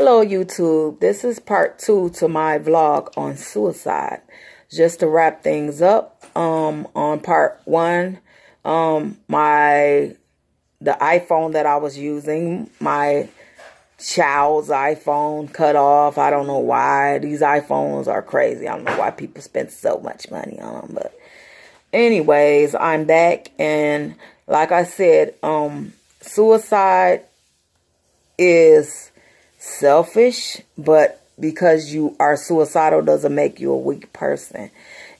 Hello YouTube, this is part 2 to my vlog on suicide. Just to wrap things up, on part 1, the iPhone that I was using, my child's iPhone cut off. I don't know why. These iPhones are crazy. I don't know why people spend so much money on them, but anyways, I'm back, and like I said, suicide is selfish, but because you are suicidal doesn't make you a weak person.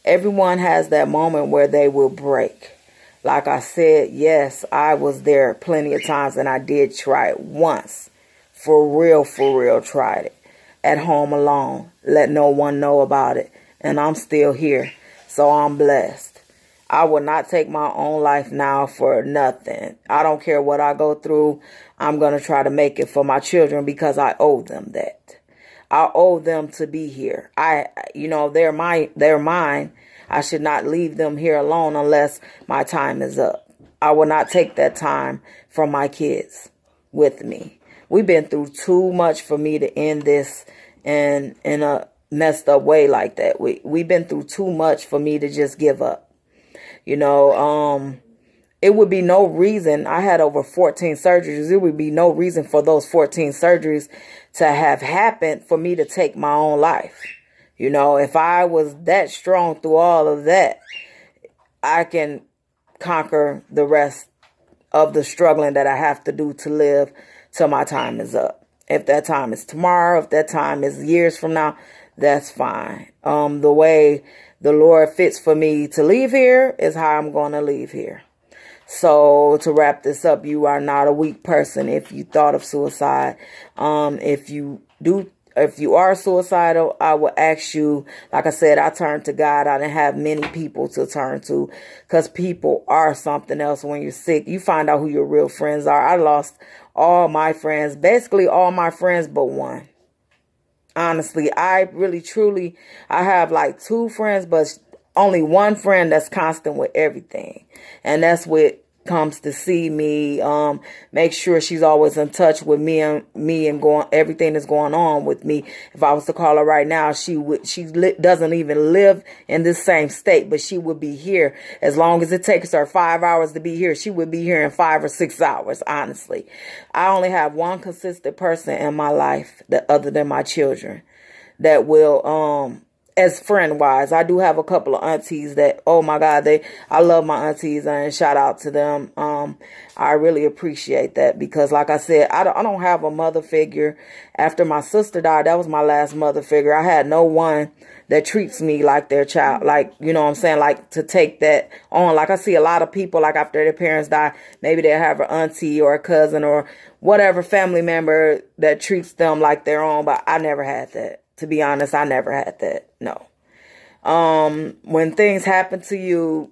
Everyone has that moment where they will break. Like I said, yes, I was there plenty of times, and I did try it once. For real, tried it. At home alone. Let no one know about it. And I'm still here. So I'm blessed. I will not take my own life now for nothing. I don't care what I go through. I'm going to try to make it for my children because I owe them that. I owe them to be here. They're mine. I should not leave them here alone unless my time is up. I will not take that time from my kids with me. We've been through too much for me to end this in a messed up way like that. We've been through too much for me to just give up. It would be no reason. I had over 14 surgeries. It would be no reason for those 14 surgeries to have happened for me to take my own life. If I was that strong through all of that, I can conquer the rest of the struggling that I have to do to live till my time is up. If that time is tomorrow, if that time is years from now, that's fine. The way the Lord fits for me to leave here is how I'm going to leave here. So to wrap this up, you are not a weak person if you thought of suicide. If you are suicidal, I will ask you, like I said, I turned to God. I didn't have many people to turn to because people are something else. When you're sick, you find out who your real friends are. I lost all my friends, basically all my friends but one. Honestly, I have like 2 friends, but only one friend that's constant with everything. And that's what comes to see me, make sure she's always in touch with me and going everything that's going on with me. If I was to call her right now, she doesn't even live in this same state, but she would be here. As long as it takes her 5 hours to be here, she would be here in 5 or 6 hours. Honestly, I only have one consistent person in my life that other than my children that will as friend wise. I do have a couple of aunties that, oh my God, I love my aunties, and shout out to them. I really appreciate that because like I said, I don't have a mother figure. After my sister died, that was my last mother figure. I had no one that treats me like their child, like, like to take that on. Like I see a lot of people, like after their parents die, maybe they'll have an auntie or a cousin or whatever family member that treats them like their own, but I never had that. To be honest, I never had that. No. When things happen to you,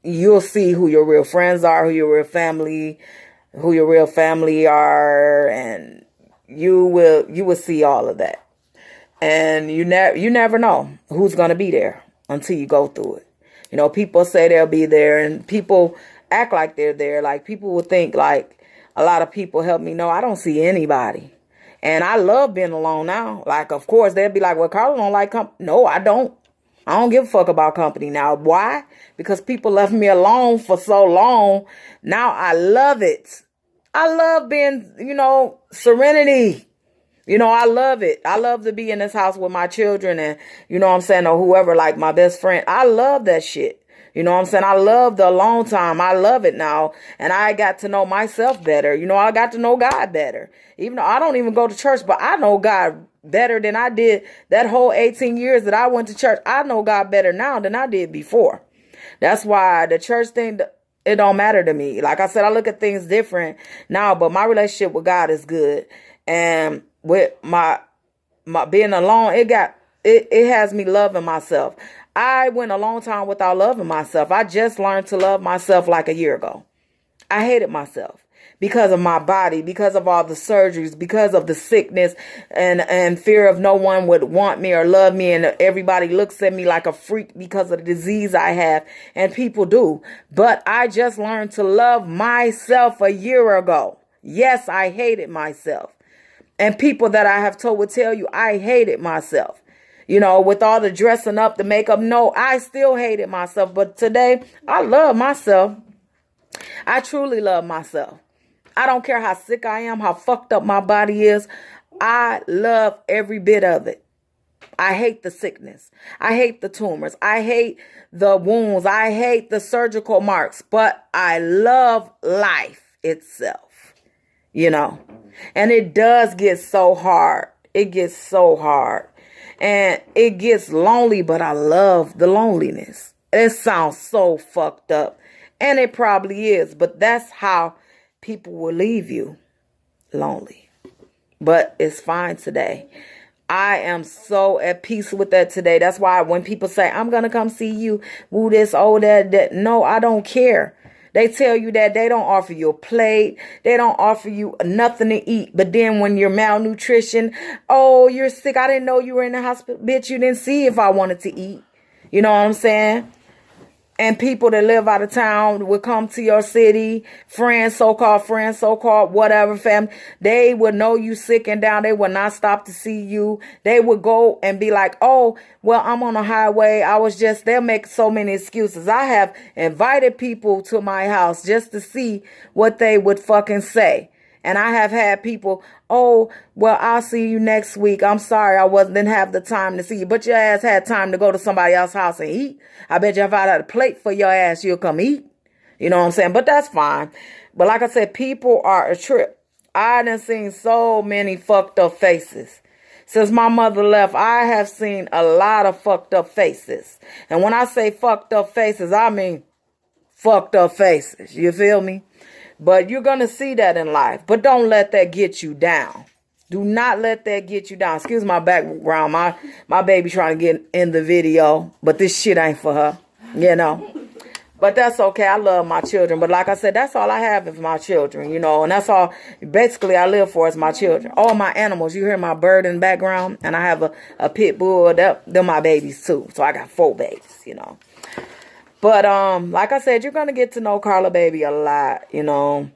you'll see who your real friends are, who your real family are, and you will see all of that. And you never know who's going to be there until you go through it. People say they'll be there, and people act like they're there. Like people will think like a lot of people help me. No, I don't see anybody. And I love being alone now. Like, of course, they'll be like, well, Carla don't like company. No, I don't. I don't give a fuck about company now. Why? Because people left me alone for so long. Now I love it. I love being, serenity. I love it. I love to be in this house with my children and, or whoever, like my best friend. I love that shit. I love the alone time. I love it now. And I got to know myself better. I got to know God better. Even though I don't even go to church, but I know God better than I did that whole 18 years that I went to church. I know God better now than I did before. That's why the church thing, it don't matter to me. Like I said, I look at things different now, but my relationship with God is good. And with my being alone, it has me loving myself. I went a long time without loving myself. I just learned to love myself like a year ago. I hated myself because of my body, because of all the surgeries, because of the sickness and fear of no one would want me or love me. And everybody looks at me like a freak because of the disease I have. And people do. But I just learned to love myself a year ago. Yes, I hated myself. And people that I have told would tell you I hated myself. You know, with all the dressing up, the makeup. No, I still hated myself. But today, I love myself. I truly love myself. I don't care how sick I am, how fucked up my body is. I love every bit of it. I hate the sickness. I hate the tumors. I hate the wounds. I hate the surgical marks. But I love life itself, you know. And it does get so hard. It gets so hard. And it gets lonely, but I love the loneliness. It sounds so fucked up. And it probably is. But that's how people will leave you, lonely. But it's fine today. I am so at peace with that today. That's why when people say, I'm going to come see you, woo this, oh, that. No, I don't care. They tell you that they don't offer you a plate. They don't offer you nothing to eat. But then when you're malnutrition, oh, you're sick. I didn't know you were in the hospital. Bitch, you didn't see if I wanted to eat. You know what I'm saying? And people that live out of town would come to your city, friends, so-called, whatever, family. They would know you sick and down. They would not stop to see you. They would go and be like, oh, well, I'm on a highway. They'll make so many excuses. I have invited people to my house just to see what they would fucking say. And I have had people, oh, well, I'll see you next week. I'm sorry didn't have the time to see you. But your ass had time to go to somebody else's house and eat. I bet you if I had a plate for your ass, you'll come eat. You know what I'm saying? But that's fine. But like I said, people are a trip. I done seen so many fucked up faces. Since my mother left, I have seen a lot of fucked up faces. And when I say fucked up faces, I mean fucked up faces. You feel me? But you're going to see that in life. But don't let that get you down. Do not let that get you down. Excuse my background. My baby trying to get in the video. But this shit ain't for her. You know. But that's okay. I love my children. But like I said, that's all I have is my children. You know. And that's all basically I live for is my children. All my animals. You hear my bird in the background. And I have a pit bull. They're my babies too. So I got 4 babies. You know. But, like I said, you're going to get to know Carla Baby a lot, you know,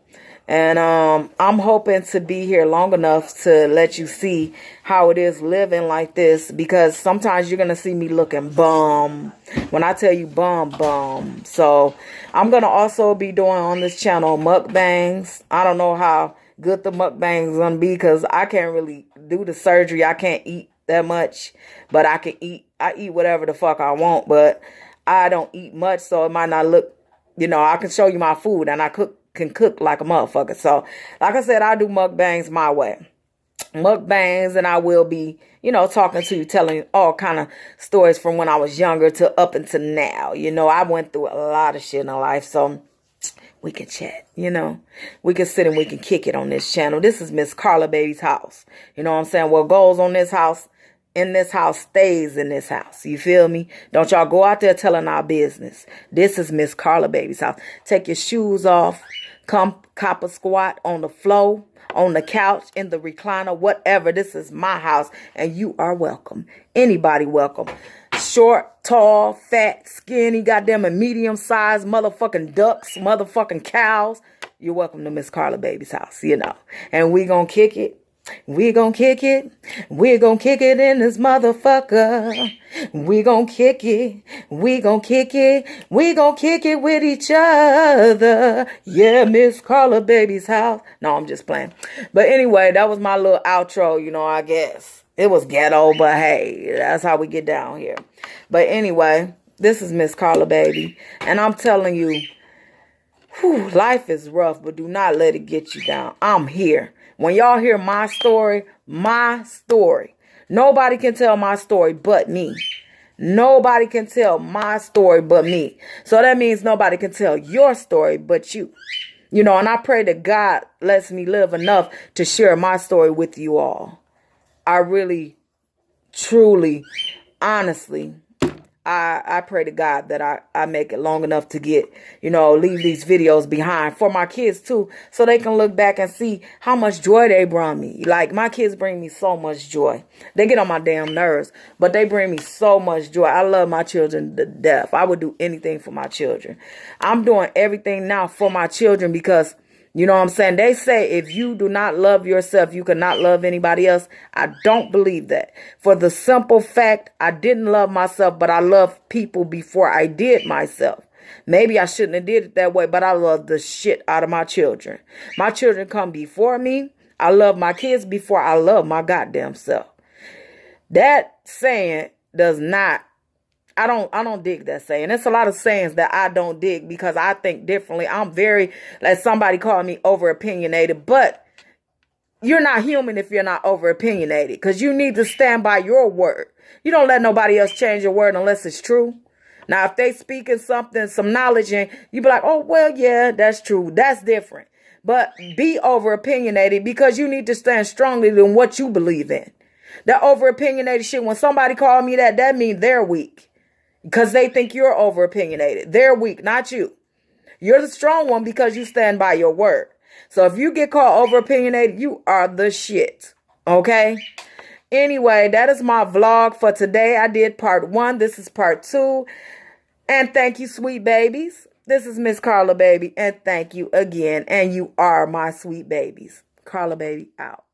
and, I'm hoping to be here long enough to let you see how it is living like this, because sometimes you're going to see me looking bum when I tell you bum. So I'm going to also be doing on this channel mukbangs. I don't know how good the mukbangs is going to be because I can't really do the surgery. I can't eat that much, but I eat whatever the fuck I want, but I don't eat much, so it might not look, you know, I can show you my food and I can cook like a motherfucker. So, like I said, I do mukbangs my way. Mukbangs, and I will be, you know, talking to you, telling all kind of stories from when I was younger to up until now. You know, I went through a lot of shit in life, so we can chat, you know. We can sit and we can kick it on this channel. This is Ms.Carlababys' house. You know what I'm saying? What goes on this house, in this house, stays in this house. You feel me? Don't y'all go out there telling our business. This is Ms.Carlababys' house. Take your shoes off. Come cop a squat on the floor, on the couch, in the recliner, whatever. This is my house, and you are welcome. Anybody welcome. Short, tall, fat, skinny, goddamn a medium-sized motherfucking ducks, motherfucking cows. You're welcome to Ms.Carlababys' house, you know. And we gonna kick it. We gonna kick it. We gonna kick it in this motherfucker. We gonna kick it. We gonna kick it. We gonna kick it with each other. Yeah, Ms.Carlababys' house. No, I'm just playing. But anyway, that was my little outro, you know, I guess. It was ghetto, but hey, that's how we get down here. But anyway, this is Ms.Carlababy. And I'm telling you, life is rough, but do not let it get you down. I'm here. When y'all hear my story, nobody can tell my story but me. Nobody can tell my story but me. So that means nobody can tell your story but you. You know, and I pray that God lets me live enough to share my story with you all. I really, truly, honestly, I pray to God that I make it long enough to get, you know, leave these videos behind for my kids too, so they can look back and see how much joy they brought me. Like, my kids bring me so much joy. They get on my damn nerves, but they bring me so much joy. I love my children to death. I would do anything for my children. I'm doing everything now for my children because, You know what I'm saying? They say if you do not love yourself, you cannot love anybody else. I don't believe that. For the simple fact, I didn't love myself, but I loved people before I did myself. Maybe I shouldn't have did it that way, but I love the shit out of my children. My children come before me. I love my kids before I love my goddamn self. That saying does not, I don't dig that saying. There's a lot of sayings that I don't dig because I think differently. I'm very, like somebody called me over opinionated, but you're not human if you're not over opinionated, because you need to stand by your word. You don't let nobody else change your word unless it's true. Now, if they speaking something, some knowledge, and you be like, oh, well, yeah, that's true. That's different. But be over opinionated because you need to stand strongly in what you believe in. That over opinionated shit, when somebody call me that means they're weak. Because they think you're over opinionated. They're weak, not you. You're the strong one because you stand by your word. So if you get called over opinionated, you are the shit. Okay? Anyway, that is my vlog for today. I did part 1. This is part 2. And thank you, sweet babies. This is Miss Carla Baby. And thank you again. And you are my sweet babies. Carla Baby out.